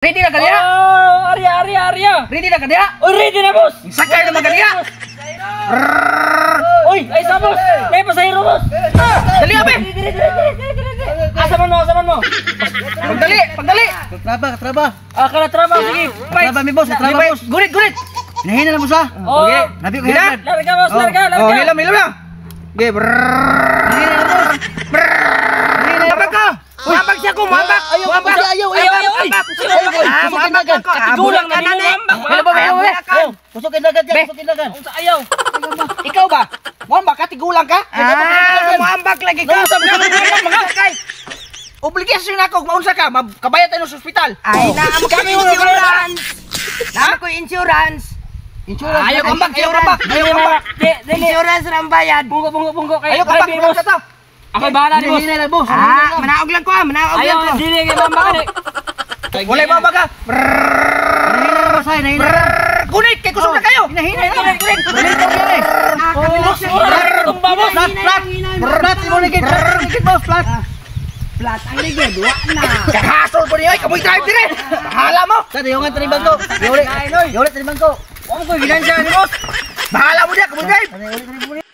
Ready na kaliya? Oh, Arya. Ready na kaliya? Oh, ready na, boss. Sakay naman kaliya? Uy, ay sa boss. May pasahero, boss. Dali abe! Asaman mo. Pagdali! Katraba. Kalatraba, sige. Katraba mi boss, katraba boss. Gurit! Nahina na boss ha. Oh, Okay. Nabi ko Hila? hila. larga, boss, larga. Oh, hilam na. Okay, Nahina na boss. Mambak ka! Mambak siya ko, mambak! Ayaw. Katigulang na din mo, mambak. Pusukin dagat yan, pusukin dagat. Ayaw. Ikaw ba? Mambak ka, tigulang ka? Mambak lagi ka! Obligasyon na ako, maunsa ka, kabayat tayo sa ospital. Ay, naamo ko insurance. Naamo ko insurance. Insurance. Ayaw kambak. Insurance ram bayad. Bunggo. Ayaw kambak, maunsa ta. Ako'y bahala ni boss. Nahina na boss. Manaog lang ko manaog lang Ayaw, ko. dili kay mambak ni. Wala mambak ka. Nahina na boss, ay nahina. Gunit, kay kusog na kayo. Nahina na. Kulit. Balito yan eh. Tumba, boss. Flat, imo ligid boss, flat. Flat ang ligid, wa na. Kahasol po niyo, kamoy drive dire. Bahala mo. Sa diyongan tanibang ko. Yole tanibang ko. Huwag ko ginansya ni boss. Bahala mo diya, kamoy drive. Ano ulit